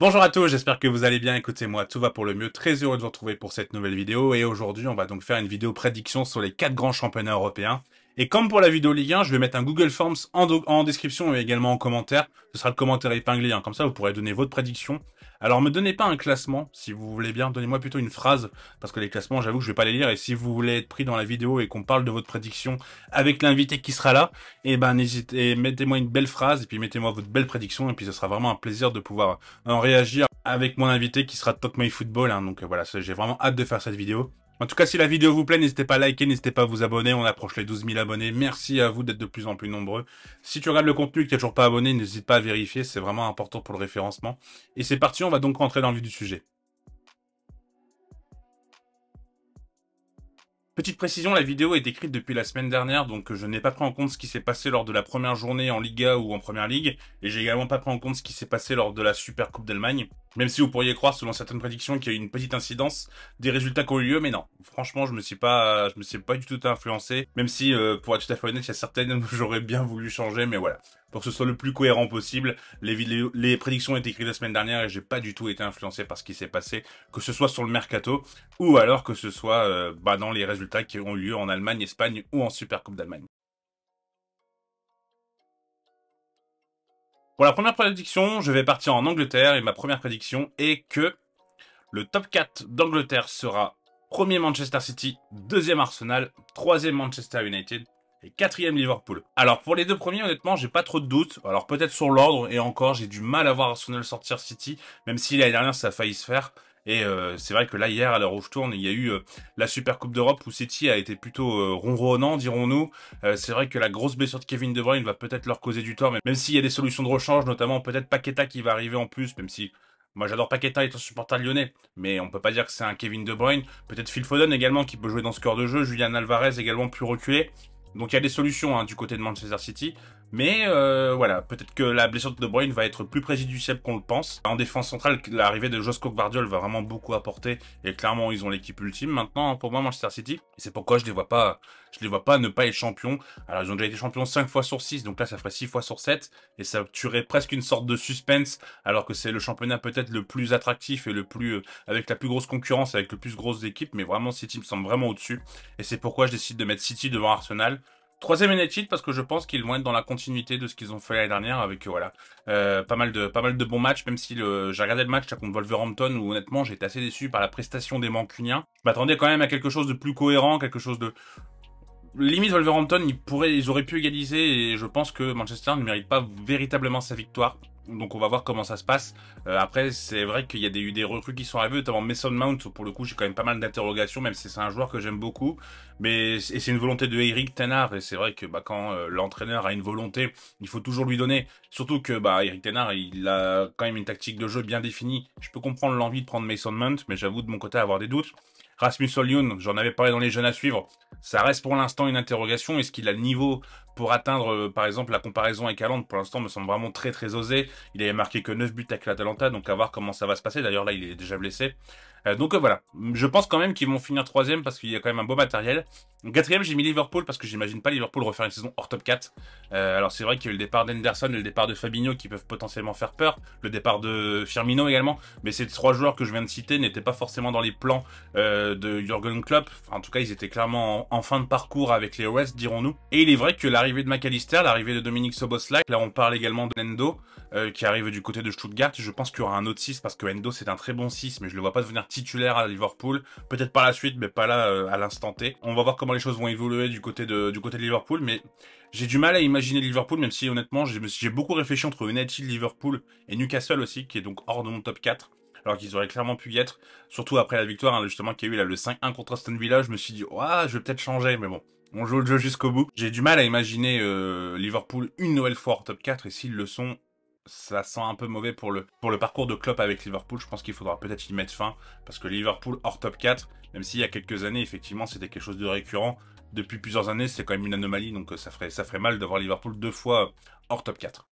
Bonjour à tous, j'espère que vous allez bien. Écoutez-moi, tout va pour le mieux. Très heureux de vous retrouver pour cette nouvelle vidéo. Et aujourd'hui, on va donc faire une vidéo prédiction sur les 4 grands championnats européens. Et comme pour la vidéo Ligue 1, je vais mettre un Google Forms en description et également en commentaire. Ce sera le commentaire épinglé, hein. Comme ça, vous pourrez donner votre prédiction. Alors, me donnez pas un classement, si vous voulez bien. Donnez-moi plutôt une phrase, parce que les classements, j'avoue que je vais pas les lire. Et si vous voulez être pris dans la vidéo et qu'on parle de votre prédiction avec l'invité qui sera là, eh ben, n'hésitez, mettez-moi une belle phrase et puis mettez-moi votre belle prédiction. Et puis, ce sera vraiment un plaisir de pouvoir en réagir avec mon invité qui sera Talk My Football. Hein. Donc voilà, j'ai vraiment hâte de faire cette vidéo. En tout cas, si la vidéo vous plaît, n'hésitez pas à liker, n'hésitez pas à vous abonner. On approche les 12 000 abonnés. Merci à vous d'être de plus en plus nombreux. Si tu regardes le contenu et que tu n'es toujours pas abonné, n'hésite pas à vérifier. C'est vraiment important pour le référencement. Et c'est parti, on va donc rentrer dans le vif du sujet. Petite précision, la vidéo est écrite depuis la semaine dernière, donc je n'ai pas pris en compte ce qui s'est passé lors de la première journée en Liga ou en Première Ligue, et j'ai également pas pris en compte ce qui s'est passé lors de la Super Coupe d'Allemagne, même si vous pourriez croire, selon certaines prédictions, qu'il y a eu une petite incidence des résultats qui ont eu lieu, mais non. Franchement, je me suis pas du tout influencé, même si, pour être tout à fait honnête, il y a certaines où j'aurais bien voulu changer, mais voilà. Pour que ce soit le plus cohérent possible, les prédictions ont été écrites la semaine dernière et j'ai pas du tout été influencé par ce qui s'est passé, que ce soit sur le mercato, ou alors que ce soit dans les résultats qui ont eu lieu en Allemagne, Espagne ou en Super Coupe d'Allemagne. Pour la première prédiction, je vais partir en Angleterre et ma première prédiction est que le top 4 d'Angleterre sera premier Manchester City, deuxième Arsenal, troisième Manchester United et quatrième Liverpool. Alors pour les deux premiers, honnêtement, j'ai pas trop de doutes. Alors peut-être sur l'ordre et encore, j'ai du mal à voir Arsenal sortir City, même si l'année dernière ça a failli se faire. Et c'est vrai que là hier, à l'heure où je tourne, il y a eu la Super Coupe d'Europe où City a été plutôt ronronnant, dirons-nous. C'est vrai que la grosse blessure de Kevin De Bruyne va peut-être leur causer du tort, mais même s'il y a des solutions de rechange, notamment peut-être Paqueta qui va arriver en plus, même si moi j'adore Paqueta étant supporter lyonnais, mais on peut pas dire que c'est un Kevin De Bruyne. Peut-être Phil Foden également qui peut jouer dans ce cœur de jeu, Julian Alvarez également plus reculé. Donc il y a des solutions hein, du côté de Manchester City. Mais voilà, peut-être que la blessure de De Bruyne va être plus préjudiciable qu'on le pense. En défense centrale, l'arrivée de Josko Gvardiol va vraiment beaucoup apporter. Et clairement, ils ont l'équipe ultime maintenant pour moi, Manchester City. Et c'est pourquoi je les vois pas ne pas être champions. Alors ils ont déjà été champions 5 fois sur 6, donc là ça ferait 6 fois sur 7. Et ça tuerait presque une sorte de suspense, alors que c'est le championnat peut-être le plus attractif et le plus avec la plus grosse concurrence, avec le plus grosses équipes. Mais vraiment, City me semble vraiment au-dessus. Et c'est pourquoi je décide de mettre City devant Arsenal. Troisième United parce que je pense qu'ils vont être dans la continuité de ce qu'ils ont fait l'année dernière avec voilà pas mal de bons matchs, même si j'ai regardé le match là, contre Wolverhampton où honnêtement j'ai été assez déçu par la prestation des Mancuniens. Je m'attendais quand même à quelque chose de plus cohérent, quelque chose de limite Wolverhampton, ils auraient pu égaliser et je pense que Manchester ne mérite pas véritablement sa victoire. Donc on va voir comment ça se passe. Après, c'est vrai qu'il y a eu des recrues qui sont arrivées, notamment Mason Mount. Pour le coup, j'ai quand même pas mal d'interrogations, même si c'est un joueur que j'aime beaucoup. Mais et c'est une volonté de Eric Ten Hag. Et c'est vrai que quand l'entraîneur a une volonté, il faut toujours lui donner. Surtout que Eric Ten Hag, il a quand même une tactique de jeu bien définie. Je peux comprendre l'envie de prendre Mason Mount, mais j'avoue de mon côté avoir des doutes. Rasmus Højlund, j'en avais parlé dans les jeunes à suivre. Ça reste pour l'instant une interrogation. Est-ce qu'il a le niveau pour atteindre, par exemple, la comparaison avec Haaland? Pour l'instant, me semble vraiment très très osé. Il avait marqué que 9 buts avec l'Atalanta, donc à voir comment ça va se passer. D'ailleurs, là, il est déjà blessé. Donc voilà, je pense quand même qu'ils vont finir troisième parce qu'il y a quand même un beau matériel. Quatrième, j'ai mis Liverpool parce que j'imagine pas Liverpool refaire une saison hors top 4. Alors c'est vrai qu'il y a eu le départ d'Henderson et le départ de Fabinho qui peuvent potentiellement faire peur, le départ de Firmino également, mais ces trois joueurs que je viens de citer n'étaient pas forcément dans les plans de Jürgen Klopp. Enfin, en tout cas, ils étaient clairement en fin de parcours avec les Reds, dirons-nous. Et il est vrai que l'arrivée de McAllister, l'arrivée de Dominique Szoboszlai, là on parle également de Nendo, qui arrive du côté de Stuttgart. Je pense qu'il y aura un autre 6 parce que Endo c'est un très bon 6, mais je le vois pas devenir titulaire à Liverpool. Peut-être par la suite, mais pas là à l'instant T. On va voir comment les choses vont évoluer du côté de Liverpool, mais j'ai du mal à imaginer Liverpool, même si honnêtement j'ai beaucoup réfléchi entre United, Liverpool et Newcastle aussi, qui est donc hors de mon top 4. Alors qu'ils auraient clairement pu y être, surtout après la victoire hein, justement qu'il y a eu là, le 5-1 contre Aston Villa, je me suis dit, ouah, je vais peut-être changer, mais bon, on joue le jeu jusqu'au bout. J'ai du mal à imaginer Liverpool une nouvelle fois en top 4, et s'ils le sont, ça sent un peu mauvais pour le parcours de Klopp avec Liverpool. Je pense qu'il faudra peut-être y mettre fin, parce que Liverpool hors top 4, même s'il y a quelques années, effectivement, c'était quelque chose de récurrent, depuis plusieurs années, c'est quand même une anomalie, donc ça ferait mal d'avoir Liverpool deux fois hors top 4.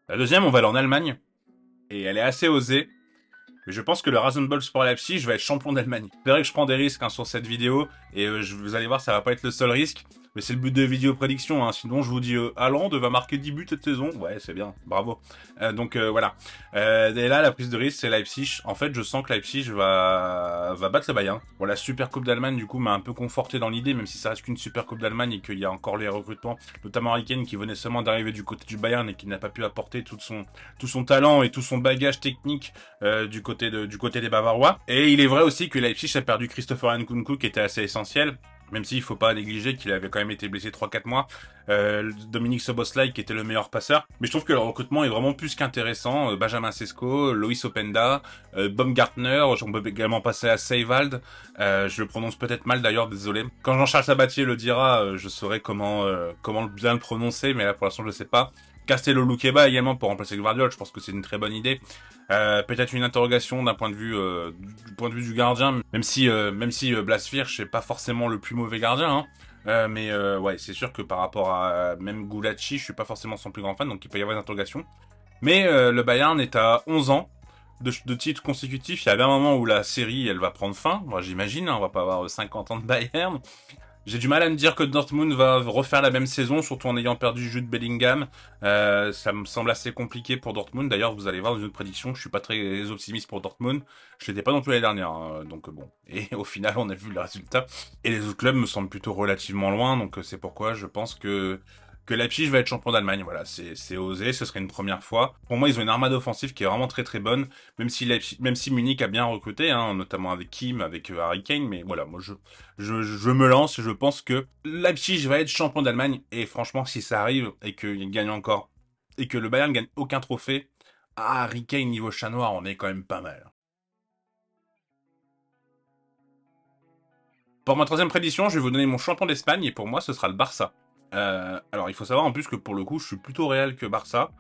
La deuxième, on va aller en Allemagne, et elle est assez osée, mais je pense que le Rasenball Sport Leipzig, je vais être champion d'Allemagne. C'est vrai que je prends des risques hein, sur cette vidéo, et vous allez voir, ça va pas être le seul risque. Mais c'est le but de vidéo prédiction, hein. Sinon, je vous dis, Haaland va marquer 10 buts cette saison. Ouais, c'est bien, bravo. Voilà. Et là, la prise de risque, c'est Leipzig. En fait, je sens que Leipzig va battre le Bayern. Bon, la Super Coupe d'Allemagne, du coup, m'a un peu conforté dans l'idée, même si ça reste qu'une Super Coupe d'Allemagne et qu'il y a encore les recrutements, notamment Harry Kane qui venait seulement d'arriver du côté du Bayern et qui n'a pas pu apporter tout son talent et tout son bagage technique du côté des Bavarois. Et il est vrai aussi que Leipzig a perdu Christopher Nkunku qui était assez essentiel. Même s'il faut pas négliger qu'il avait quand même été blessé 3-4 mois. Dominique Szoboszlai qui était le meilleur passeur. Mais je trouve que le recrutement est vraiment plus qu'intéressant. Benjamin Sesko, Loïs Openda, Baumgartner, on peut également passer à Seiwald. Je le prononce peut-être mal d'ailleurs, désolé. Quand Jean-Charles Sabatier le dira, je saurai comment bien le prononcer, mais là pour l'instant je sais pas. Castello Luqueba également pour remplacer Gvardiol, je pense que c'est une très bonne idée. Peut-être une interrogation d'un point de vue du gardien, même si Blas Firch c'est pas forcément le plus mauvais gardien, hein. Ouais, c'est sûr que par rapport à même Gulacsi, je suis pas forcément son plus grand fan, donc il peut y avoir une interrogation. Mais le Bayern est à 11 ans de titres consécutifs. Il y a bien un moment où la série elle va prendre fin. Moi j'imagine, hein, on va pas avoir 50 ans de Bayern. J'ai du mal à me dire que Dortmund va refaire la même saison, surtout en ayant perdu Jude Bellingham. Ça me semble assez compliqué pour Dortmund. D'ailleurs, vous allez voir dans une autre prédiction, je suis pas très optimiste pour Dortmund. Je l'étais pas non plus l'année dernière, hein, donc bon. Et au final, on a vu le résultat. Et les autres clubs me semblent plutôt relativement loin, donc c'est pourquoi je pense que Leipzig va être champion d'Allemagne. Voilà, c'est osé, ce serait une première fois. Pour moi, ils ont une armade offensive qui est vraiment très très bonne, même si Munich a bien recruté, hein, notamment avec Kim, avec Harry Kane, mais voilà, moi je me lance et je pense que Leipzig va être champion d'Allemagne, et franchement, si ça arrive, et qu'il gagne encore, et que le Bayern gagne aucun trophée, Harry Kane niveau chat noir, on est quand même pas mal. Pour ma troisième prédiction, je vais vous donner mon champion d'Espagne, et pour moi, ce sera le Barça. Alors, il faut savoir en plus que pour le coup, je suis plutôt Real que Barça.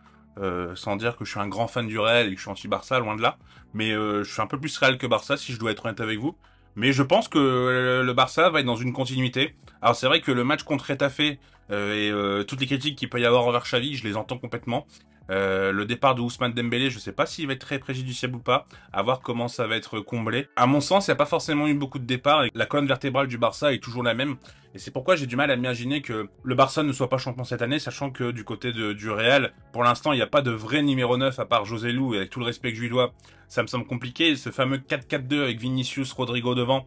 Sans dire que je suis un grand fan du Real et que je suis anti-Barça, loin de là. Mais je suis un peu plus Real que Barça, si je dois être honnête avec vous. Mais je pense que le Barça va être dans une continuité. Alors c'est vrai que le match contre Retafe toutes les critiques qu'il peut y avoir envers Xavi, je les entends complètement. Le départ de Ousmane Dembélé, je sais pas s'il va être très préjudiciable ou pas, à voir comment ça va être comblé. À mon sens, il n'y a pas forcément eu beaucoup de départs et la colonne vertébrale du Barça est toujours la même. Et c'est pourquoi j'ai du mal à m'imaginer que le Barça ne soit pas champion cette année, sachant que du côté du Real, pour l'instant, il n'y a pas de vrai numéro 9 à part José Lu, et avec tout le respect que je lui dois, ça me semble compliqué. Ce fameux 4-4-2 avec Vinicius, Rodrigo devant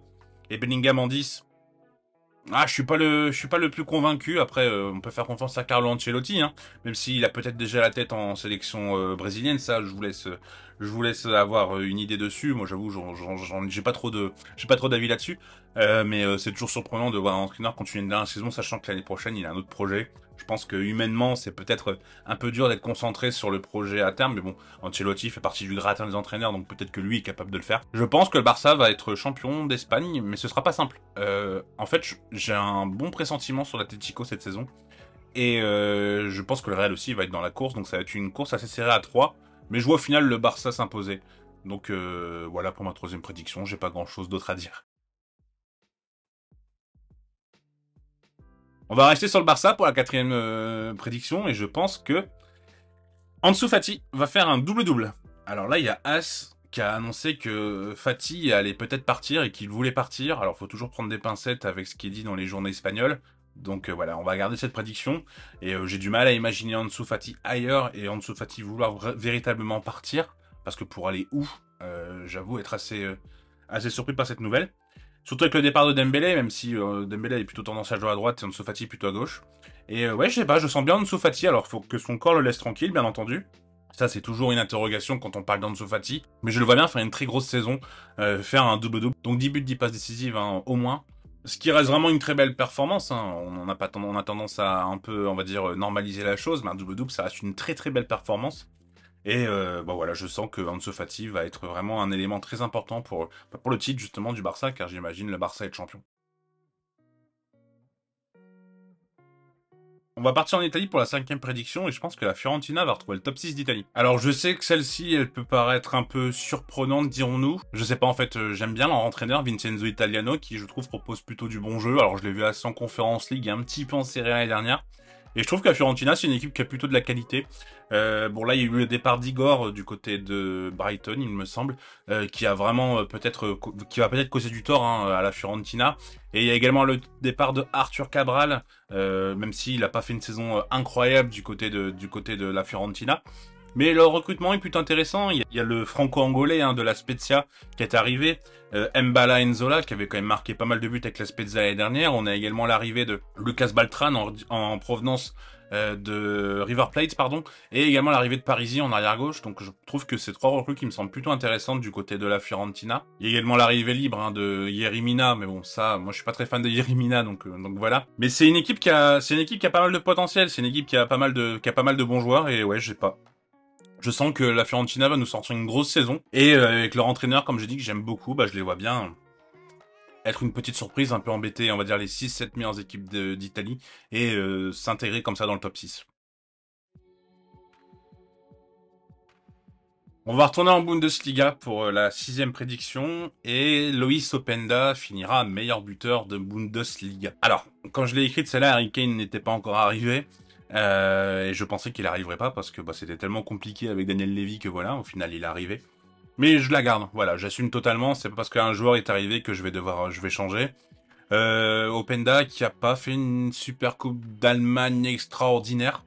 et Bellingham en 10. Ah, je suis pas le plus convaincu. Après, on peut faire confiance à Carlo Ancelotti, hein, même s'il a peut-être déjà la tête en sélection brésilienne. Ça, je vous laisse avoir une idée dessus. Moi, j'avoue, j'ai pas trop d'avis là-dessus. C'est toujours surprenant de voir un entraîneur continuer une dernière saison, sachant que l'année prochaine, il a un autre projet. Je pense que humainement, c'est peut-être un peu dur d'être concentré sur le projet à terme, mais bon, Ancelotti fait partie du gratin des entraîneurs, donc peut-être que lui est capable de le faire. Je pense que le Barça va être champion d'Espagne, mais ce sera pas simple. En fait, j'ai un bon pressentiment sur l'Atlético cette saison, et je pense que le Real aussi va être dans la course, donc ça va être une course assez serrée à 3, mais je vois au final le Barça s'imposer. Donc voilà pour ma troisième prédiction, j'ai pas grand-chose d'autre à dire. On va rester sur le Barça pour la quatrième prédiction, et je pense que Ansu Fati va faire un double-double. Alors là, il y a As qui a annoncé que Fati allait peut-être partir et qu'il voulait partir. Alors, faut toujours prendre des pincettes avec ce qui est dit dans les journaux espagnols. Donc voilà, on va garder cette prédiction. Et j'ai du mal à imaginer Ansu Fati ailleurs et Ansu Fati vouloir véritablement partir. Parce que pour aller où j'avoue être assez surpris par cette nouvelle. Surtout avec le départ de Dembélé, même si Dembélé est plutôt tendance à jouer à droite et Ansu Fati plutôt à gauche. Et ouais, je sais pas, je sens bien Ansu Fati, alors faut que son corps le laisse tranquille, bien entendu. Ça, c'est toujours une interrogation quand on parle d'Ansu Fati. Mais je le vois bien faire une très grosse saison, faire un double-double. Donc 10 buts, 10 passes décisives, hein, au moins. Ce qui reste vraiment une très belle performance, hein. On a tendance à un peu, on va dire, normaliser la chose, mais un double-double, ça reste une très très belle performance. Et bon voilà, je sens que Ansu Fati va être vraiment un élément très important pour le titre justement du Barça, car j'imagine le Barça être champion. On va partir en Italie pour la cinquième prédiction et je pense que la Fiorentina va retrouver le top 6 d'Italie. Alors je sais que celle-ci, elle peut paraître un peu surprenante, dirons-nous. Je sais pas, en fait, j'aime bien leur entraîneur, Vincenzo Italiano, qui je trouve propose plutôt du bon jeu. Alors je l'ai vu assez en Conférence League, un petit peu en Serie A l'année dernière. Et je trouve que la Fiorentina, c'est une équipe qui a plutôt de la qualité. Bon, là, il y a eu le départ d'Igor du côté de Brighton, il me semble, qui a vraiment qui va peut-être causer du tort hein, à la Fiorentina. Et il y a également le départ de Arthur Cabral, même s'il n'a pas fait une saison incroyable du côté de la Fiorentina. Mais le recrutement est plutôt intéressant. Il y a le franco-angolais hein, de la Spezia qui est arrivé, Mbala Enzola qui avait quand même marqué pas mal de buts avec la Spezia l'année dernière. On a également l'arrivée de Lucas Baltran en provenance de River Plate, pardon, et également l'arrivée de Parisi en arrière-gauche. Donc je trouve que ces trois recrues qui me semblent plutôt intéressantes du côté de la Fiorentina. Il y a également l'arrivée libre hein, de Yerry Mina, mais bon ça, moi je suis pas très fan de Yerry Mina, donc voilà. Mais c'est une équipe c'est une équipe qui a pas mal de potentiel. C'est une équipe qui a pas mal de bons joueurs et ouais, je sais pas. Je sens que la Fiorentina va nous sortir une grosse saison. Et avec leur entraîneur, comme j'ai dit, que j'aime beaucoup, bah, je les vois bien être une petite surprise, un peu embêter, on va dire, les 6-7 meilleures équipes d'Italie et s'intégrer comme ça dans le top 6. On va retourner en Bundesliga pour la 6e prédiction et Loïs Openda finira meilleur buteur de Bundesliga. Alors, quand je l'ai écrite, celle-là, Harry Kane n'était pas encore arrivé. Et je pensais qu'il arriverait pas parce que bah, c'était tellement compliqué avec Daniel Levy que voilà, au final il est arrivé. Mais je la garde, voilà, j'assume totalement, c'est pas parce qu'un joueur est arrivé que je vais changer. Openda qui a pas fait une super coupe d'Allemagne extraordinaire,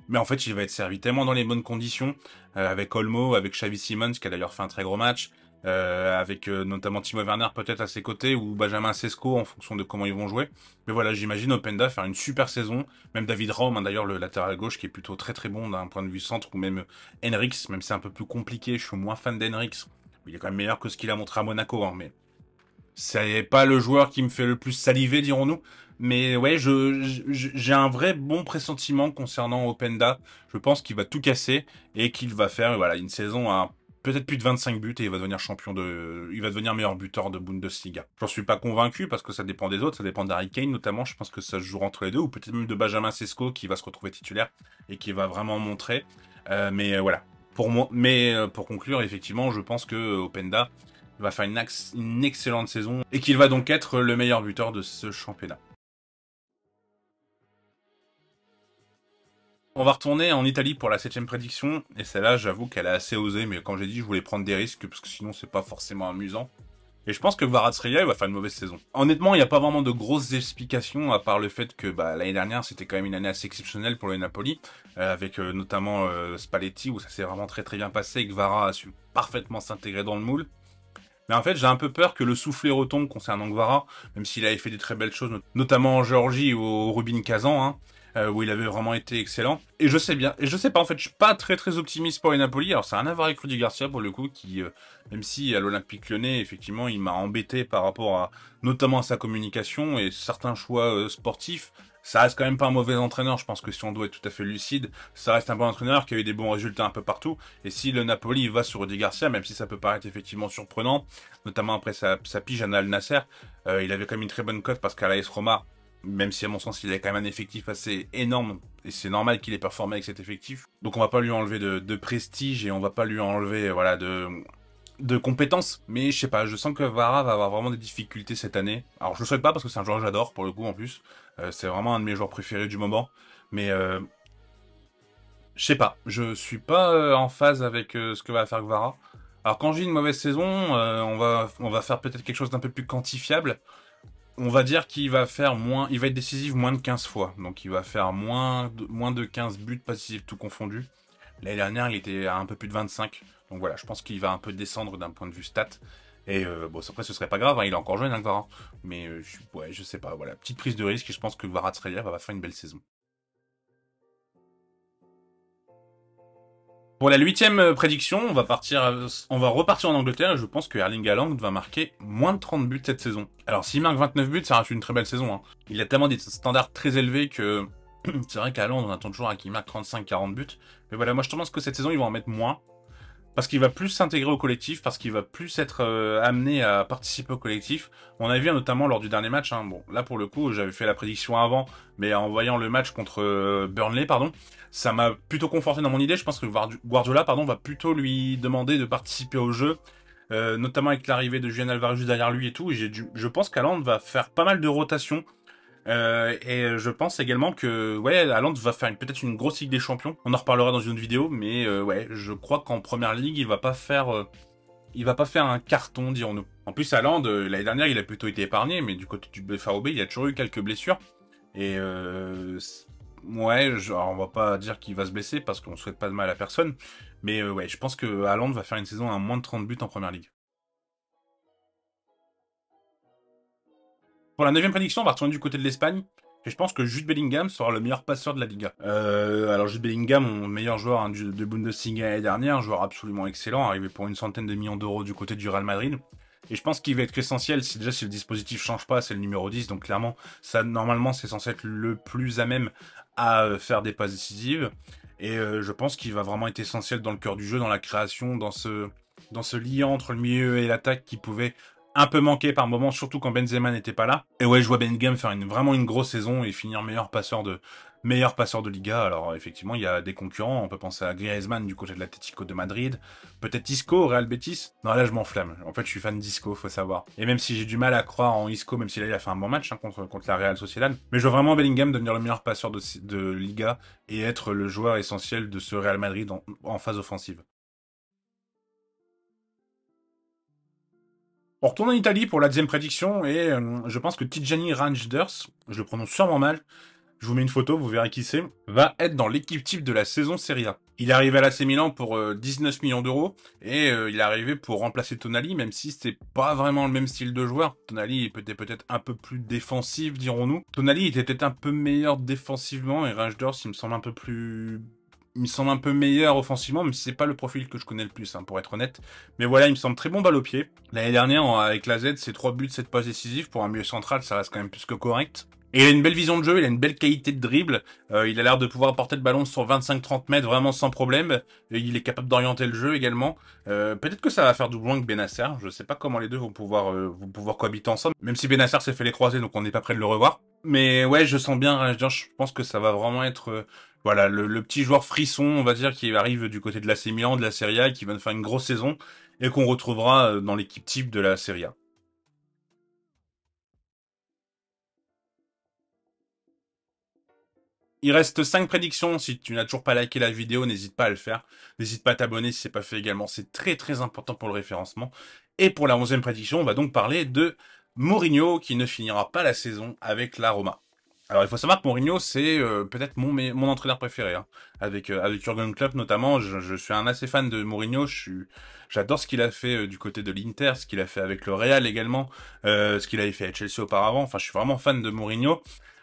mais en fait il va être servi tellement dans les bonnes conditions, avec Olmo, avec Xavi Simons qui a d'ailleurs fait un très gros match, avec notamment Timo Werner peut-être à ses côtés, ou Benjamin Sesko en fonction de comment ils vont jouer. Mais voilà, j'imagine Openda faire une super saison, même David Raum, hein, d'ailleurs le latéral gauche qui est plutôt très très bon d'un point de vue centre, ou même Henriks, même si c'est un peu plus compliqué, je suis moins fan d'Henriks. Il est quand même meilleur que ce qu'il a montré à Monaco, hein, mais c'est pas le joueur qui me fait le plus saliver, dirons-nous. Mais ouais, j'ai un vrai bon pressentiment concernant Openda. Je pense qu'il va tout casser et qu'il va faire voilà une saison à peut-être plus de 25 buts et il va devenir il va devenir meilleur buteur de Bundesliga. J'en suis pas convaincu parce que ça dépend des autres, ça dépend d'Harry Kane notamment. Je pense que ça se jouera entre les deux ou peut-être même de Benjamin Sesko qui va se retrouver titulaire et qui va vraiment montrer. Mais voilà. Pour moi, pour conclure, effectivement, je pense que Openda va faire une excellente saison et qu'il va donc être le meilleur buteur de ce championnat. On va retourner en Italie pour la 7e prédiction, et celle-là, j'avoue qu'elle est assez osée, mais comme j'ai dit, je voulais prendre des risques, parce que sinon c'est pas forcément amusant. Et je pense que Kvaratskhelia, il va faire une mauvaise saison. Honnêtement, il n'y a pas vraiment de grosses explications, à part le fait que bah, l'année dernière, c'était quand même une année assez exceptionnelle pour le Napoli, avec notamment Spalletti, où ça s'est vraiment très très bien passé, et Kvara a su parfaitement s'intégrer dans le moule. Mais en fait, j'ai un peu peur que le soufflet retombe concernant Gvara, même s'il avait fait des très belles choses, notamment en Géorgie ou au Rubin Kazan, hein, où il avait vraiment été excellent. Et je sais bien, et je sais pas, en fait, je suis pas très très optimiste pour les Napoli. Alors, c'est un avoir avec Rudy Garcia pour le coup, qui, même si à l'Olympique Lyonnais, effectivement, il m'a embêté par rapport à, notamment à sa communication et certains choix sportifs. Ça reste quand même pas un mauvais entraîneur, je pense que si on doit être tout à fait lucide, ça reste un bon entraîneur qui a eu des bons résultats un peu partout. Et si le Napoli va sur Rudy Garcia, même si ça peut paraître effectivement surprenant, notamment après sa pige à Al Nasser, il avait quand même une très bonne cote parce qu'à l'AS Roma, même si à mon sens il avait quand même un effectif assez énorme, et c'est normal qu'il ait performé avec cet effectif. Donc on va pas lui enlever de prestige et on va pas lui enlever voilà de compétences, mais je sais pas, je sens que Vara va avoir vraiment des difficultés cette année. Alors je le souhaite pas parce que c'est un joueur que j'adore pour le coup en plus, c'est vraiment un de mes joueurs préférés du moment, mais je sais pas, je suis pas en phase avec ce que va faire Kvara. Alors quand je dis une mauvaise saison, on va faire peut-être quelque chose d'un peu plus quantifiable. On va dire qu'il va faire moins, il va être décisif moins de 15 fois, donc il va faire moins de 15 buts passifs tout confondu. L'année dernière, il était à un peu plus de 25. Donc voilà, je pense qu'il va un peu descendre d'un point de vue stat. Et bon, après, ce serait pas grave, hein, il est encore jeune, hein, Kvara. Mais ouais, je sais pas, voilà. Petite prise de risque et je pense que Kvaratskhelia va faire une belle saison. Pour la 8e prédiction, on va repartir en Angleterre et je pense que Erling Haaland va marquer moins de 30 buts cette saison. Alors s'il marque 29 buts, ça reste une très belle saison, hein. Il a tellement des standards très élevés que c'est vrai qu'à Haaland, on attend toujours à qu'il marque 35-40 buts. Mais voilà, moi je pense que cette saison, il va en mettre moins. Parce qu'il va plus s'intégrer au collectif, parce qu'il va plus être amené à participer au collectif. On a vu notamment lors du dernier match, hein, bon là pour le coup j'avais fait la prédiction avant, mais en voyant le match contre Burnley, pardon, ça m'a plutôt conforté dans mon idée. Je pense que Guardiola pardon, va plutôt lui demander de participer au jeu, notamment avec l'arrivée de Julian Alvarez juste derrière lui et tout. Je pense qu'Haaland va faire pas mal de rotations. Je pense également que ouais, Haaland va faire peut-être une grosse Ligue des Champions. On en reparlera dans une autre vidéo, mais ouais, je crois qu'en première ligue, il va pas faire un carton, dirons-nous. En plus, Haaland, l'année dernière, il a plutôt été épargné, mais du côté du BFAOB, il y a toujours eu quelques blessures. Et ouais, alors on va pas dire qu'il va se blesser parce qu'on souhaite pas de mal à personne, mais ouais, je pense que Haaland va faire une saison à moins de 30 buts en première ligue. Pour la 9ème prédiction, on va retourner du côté de l'Espagne. Et je pense que Jude Bellingham sera le meilleur passeur de la Liga. Alors Jude Bellingham, mon meilleur joueur hein, de Bundesliga l'année dernière, un joueur absolument excellent, arrivé pour une centaine de millions d'euros du côté du Real Madrid. Et je pense qu'il va être essentiel, si déjà si le dispositif change pas, c'est le numéro 10, donc clairement, ça normalement c'est censé être le plus à même à faire des passes décisives. Et je pense qu'il va vraiment être essentiel dans le cœur du jeu, dans la création, dans ce lien entre le milieu et l'attaque qui pouvait un peu manqué par moment, surtout quand Benzema n'était pas là. Et ouais, je vois Bellingham faire vraiment une grosse saison et finir meilleur passeur de Liga. Alors effectivement, il y a des concurrents. On peut penser à Griezmann du côté de l'Atlético de Madrid, peut-être Isco au Real Betis. Non, là je m'enflamme. En fait, je suis fan d'Isco, faut savoir. Et même si j'ai du mal à croire en Isco, même si là il a fait un bon match hein, contre la Real Sociedad, mais je vois vraiment Bellingham devenir le meilleur passeur de Liga et être le joueur essentiel de ce Real Madrid en phase offensive. On retourne en Italie pour la deuxième prédiction et je pense que Tijani Reinders, je le prononce sûrement mal, je vous mets une photo, vous verrez qui c'est, va être dans l'équipe type de la saison Serie A. Il est arrivé à l'AC Milan pour 19 millions d'euros et il est arrivé pour remplacer Tonali, même si c'est pas vraiment le même style de joueur. Tonali était peut-être un peu plus défensif, dirons-nous. Tonali était peut-être un peu meilleur défensivement et Reinders, il me semble un peu meilleur offensivement, même si c'est pas le profil que je connais le plus, hein, pour être honnête. Mais voilà, il me semble très bon balle au pied. L'année dernière, avec la Z, c'est 3 buts, 7 passes décisives. Pour un milieu central, ça reste quand même plus que correct. Et il a une belle vision de jeu, il a une belle qualité de dribble. Il a l'air de pouvoir porter le ballon sur 25-30 mètres vraiment sans problème. Et il est capable d'orienter le jeu également. Peut-être que ça va faire doublon avec Benasser. Je sais pas comment les deux vont pouvoir cohabiter ensemble. Même si Benasser s'est fait les croiser, donc on n'est pas prêt de le revoir. Mais ouais, je sens bien, je pense que ça va vraiment être voilà le petit joueur frisson, on va dire, qui arrive du côté de l'AC Milan, de la Serie A, qui va faire une grosse saison et qu'on retrouvera dans l'équipe type de la Serie A. Il reste 5 prédictions. Si tu n'as toujours pas liké la vidéo, n'hésite pas à le faire. N'hésite pas à t'abonner si c'est pas fait également. C'est très très important pour le référencement. Et pour la 11e prédiction, on va donc parler de Mourinho qui ne finira pas la saison avec la Roma. Alors il faut savoir que Mourinho c'est peut-être mon entraîneur préféré hein. Avec Jürgen Klopp notamment, je suis un assez fan de Mourinho, j'adore ce qu'il a fait du côté de l'Inter, ce qu'il a fait avec le Real également, ce qu'il avait fait à Chelsea auparavant. Enfin, je suis vraiment fan de Mourinho.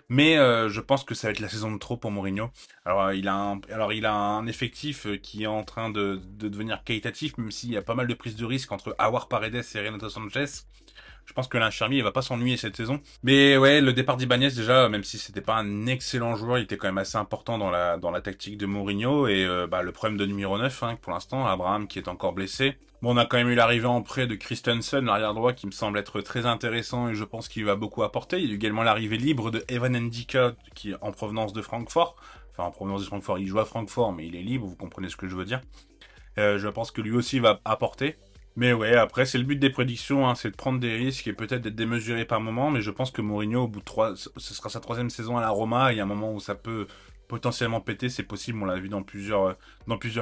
Mais je pense que ça va être la saison de trop pour Mourinho. Il a un effectif qui est en train de devenir qualitatif, même s'il y a pas mal de prises de risque entre Awar Paredes et Renato Sanchez. Je pense que l'infirmier il va pas s'ennuyer cette saison. Mais ouais, le départ d'Ibanez déjà, même si c'était pas un excellent joueur, il était quand même assez important dans la tactique de Mourinho. Et le problème de numéro 9, hein, pour l'instant, Abraham qui est encore blessé. Bon, on a quand même eu l'arrivée en prêt de Christensen, l'arrière droit, qui me semble être très intéressant et je pense qu'il va beaucoup apporter. Il y a eu également l'arrivée libre de Evan Ndika, qui est en provenance de Francfort. Enfin, en provenance de Francfort, il joue à Francfort, mais il est libre, vous comprenez ce que je veux dire. Je pense que lui aussi va apporter. Mais ouais, après, c'est le but des prédictions, hein, c'est de prendre des risques et peut-être d'être démesuré par moment, mais je pense que Mourinho, au bout de ce sera sa 3e saison à la Roma, il y a un moment où ça peut potentiellement péter, c'est possible, on l'a vu dans plusieurs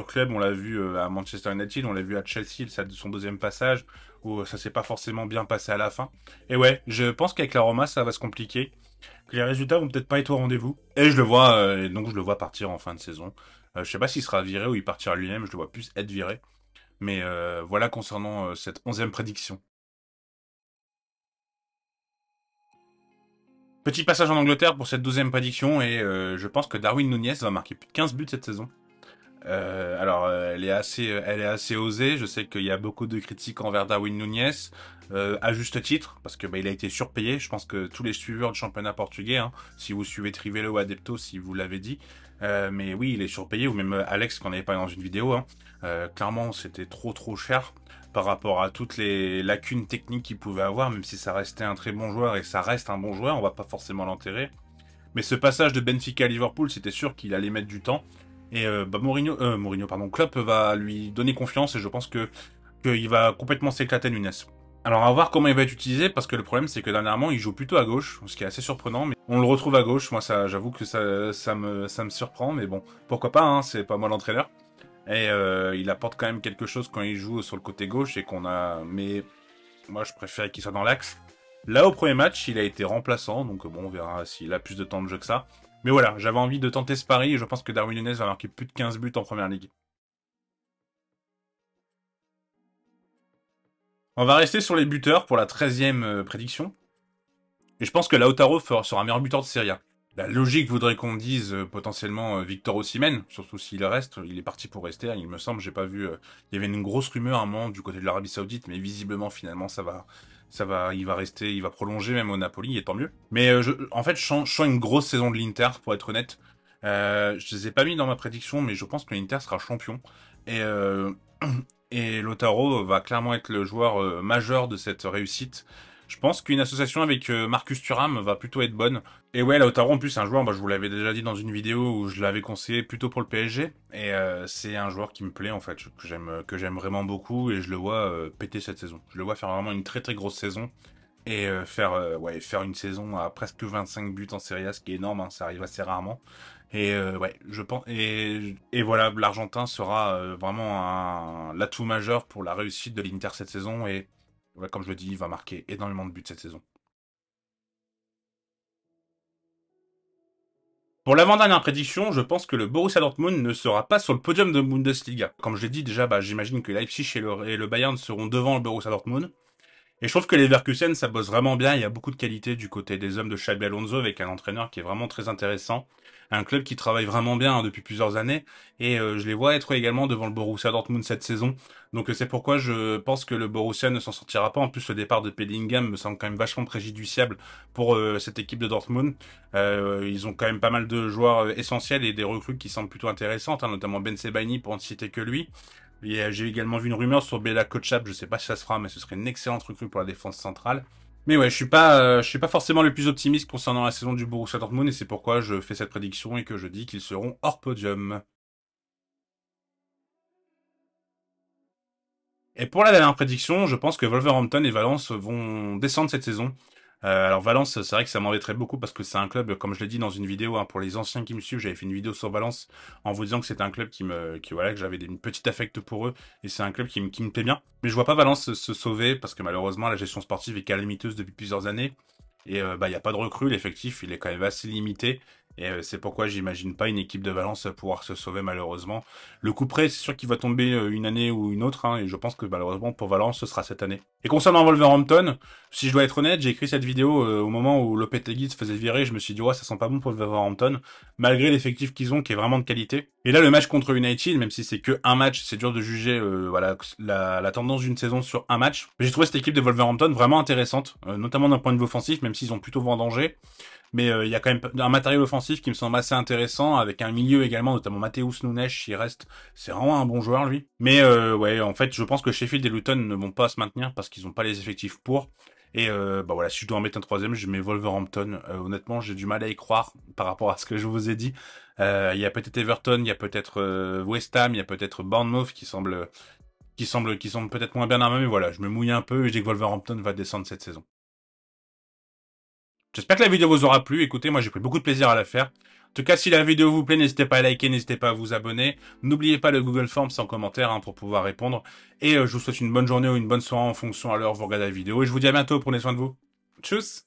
clubs, on l'a vu à Manchester United, on l'a vu à Chelsea, son 2e passage, où ça s'est pas forcément bien passé à la fin. Et ouais, je pense qu'avec la Roma, ça va se compliquer, que les résultats vont peut-être pas être au rendez-vous, et donc je le vois partir en fin de saison. Je sais pas s'il sera viré ou il partira lui-même, je le vois plus être viré. Mais voilà concernant cette 11e prédiction. Petit passage en Angleterre pour cette 12e prédiction et je pense que Darwin Núñez va marquer plus de 15 buts cette saison. Elle est assez osée. Je sais qu'il y a beaucoup de critiques envers Darwin Núñez, à juste titre, parce que il a été surpayé. Je pense que tous les suiveurs du championnat portugais, hein, si vous suivez Trivelo ou Adepto, si vous l'avez dit, mais oui, il est surpayé, ou même Alex, qu'on avait parlé dans une vidéo, hein. Clairement, c'était trop cher par rapport à toutes les lacunes techniques qu'il pouvait avoir, même si ça restait un très bon joueur, et ça reste un bon joueur, on va pas forcément l'enterrer. Mais ce passage de Benfica à Liverpool, c'était sûr qu'il allait mettre du temps. Et Mourinho, pardon, Klopp va lui donner confiance et je pense que qu'il va complètement s'éclater Nunes. Alors, on va voir comment il va être utilisé, parce que le problème, c'est que dernièrement, il joue plutôt à gauche, ce qui est assez surprenant, mais on le retrouve à gauche. Moi, ça, j'avoue que ça me surprend, mais bon, pourquoi pas, hein, c'est pas moi l'entraîneur. Et il apporte quand même quelque chose quand il joue sur le côté gauche, et qu'on a... Mais moi, je préfère qu'il soit dans l'axe. Là, au premier match, il a été remplaçant, donc bon, on verra s'il a plus de temps de jeu que ça. Mais voilà, j'avais envie de tenter ce pari, et je pense que Darwin Nunez va marquer plus de 15 buts en première ligue. On va rester sur les buteurs pour la 13e prédiction. Et je pense que Lautaro sera meilleur buteur de Serie A. La logique voudrait qu'on dise potentiellement Victor Osimhen, surtout s'il reste. Il est parti pour rester, il me semble. J'ai pas vu. Il y avait une grosse rumeur à un moment du côté de l'Arabie Saoudite, mais visiblement finalement il va rester, il va prolonger même au Napoli, et tant mieux. Mais en fait, je sens une grosse saison de l'Inter, pour être honnête. Je les ai pas mis dans ma prédiction, mais je pense que l'Inter sera champion. Et et Lautaro va clairement être le joueur majeur de cette réussite. Je pense qu'une association avec Marcus Thuram va plutôt être bonne. Et ouais, Lautaro en plus c'est un joueur, bah, je vous l'avais déjà dit dans une vidéo où je l'avais conseillé plutôt pour le PSG. Et c'est un joueur qui me plaît en fait, que j'aime vraiment beaucoup, et je le vois péter cette saison. Je le vois faire vraiment une très très grosse saison. Et faire une saison à presque 25 buts en Serie A, ce qui est énorme, hein, ça arrive assez rarement. Et ouais, je pense et voilà, l'Argentin sera vraiment l'atout majeur pour la réussite de l'Inter cette saison, et ouais, comme je le dis, il va marquer énormément de buts cette saison. Pour l'avant-dernière prédiction, je pense que le Borussia Dortmund ne sera pas sur le podium de Bundesliga. Comme je l'ai dit déjà, bah, j'imagine que Leipzig et le Bayern seront devant le Borussia Dortmund. Et je trouve que les Leverkusen, ça bosse vraiment bien. Il y a beaucoup de qualité du côté des hommes de Xabi Alonso, avec un entraîneur qui est vraiment très intéressant. Un club qui travaille vraiment bien, hein, depuis plusieurs années. Et je les vois être également devant le Borussia Dortmund cette saison. Donc c'est pourquoi je pense que le Borussia ne s'en sortira pas. En plus, le départ de Bellingham me semble quand même vachement préjudiciable pour cette équipe de Dortmund. Ils ont quand même pas mal de joueurs essentiels et des recrues qui semblent plutôt intéressantes, hein, notamment Ben Sebaini, pour ne citer que lui. J'ai également vu une rumeur sur Bella Kotchap, je sais pas si ça se fera, mais ce serait une excellente recrue pour la défense centrale. Mais ouais, je suis pas forcément le plus optimiste concernant la saison du Borussia Dortmund, et c'est pourquoi je fais cette prédiction et que je dis qu'ils seront hors podium. Et pour la dernière prédiction, je pense que Wolverhampton et Valence vont descendre cette saison. Alors Valence, c'est vrai que ça m'embêterait beaucoup parce que c'est un club, comme je l'ai dit dans une vidéo, hein, pour les anciens qui me suivent, j'avais fait une vidéo sur Valence en vous disant que c'était un club voilà, que j'avais une petite affect pour eux, et c'est un club qui me plaît bien. Mais je vois pas Valence se sauver parce que malheureusement la gestion sportive est calamiteuse depuis plusieurs années. Et bah il y a pas de recrue, l'effectif il est quand même assez limité. Et c'est pourquoi j'imagine pas une équipe de Valence pouvoir se sauver malheureusement. Le coup près, c'est sûr qu'il va tomber une année ou une autre, hein, et je pense que malheureusement pour Valence, ce sera cette année. Et concernant Wolverhampton, si je dois être honnête, j'ai écrit cette vidéo au moment où Lopetegui se faisait virer, je me suis dit ouais, ça sent pas bon pour Wolverhampton, malgré l'effectif qu'ils ont qui est vraiment de qualité. Et là, le match contre United, même si c'est que un match, c'est dur de juger voilà la tendance d'une saison sur un match. Mais j'ai trouvé cette équipe de Wolverhampton vraiment intéressante, notamment d'un point de vue offensif, même s'ils ont plutôt vendangé. Mais il y a quand même un matériel offensif qui me semble assez intéressant, avec un milieu également, notamment Mateus Nunes, qui reste, c'est vraiment un bon joueur lui. Mais ouais, en fait, je pense que Sheffield et Luton ne vont pas se maintenir parce qu'ils n'ont pas les effectifs pour. Et bah voilà, si je dois en mettre un troisième, je mets Wolverhampton. Honnêtement, j'ai du mal à y croire par rapport à ce que je vous ai dit. Il y a peut-être Everton, il y a peut-être West Ham, il y a peut-être Bournemouth qui semble peut-être moins bien armé, mais voilà, je me mouille un peu et je dis que Wolverhampton va descendre cette saison. J'espère que la vidéo vous aura plu. Écoutez, moi j'ai pris beaucoup de plaisir à la faire. En tout cas, si la vidéo vous plaît, n'hésitez pas à liker, n'hésitez pas à vous abonner. N'oubliez pas le Google Forms en commentaire, hein, pour pouvoir répondre. Et je vous souhaite une bonne journée ou une bonne soirée en fonction à l'heure où vous regardez la vidéo. Et je vous dis à bientôt, prenez soin de vous. Tchuss!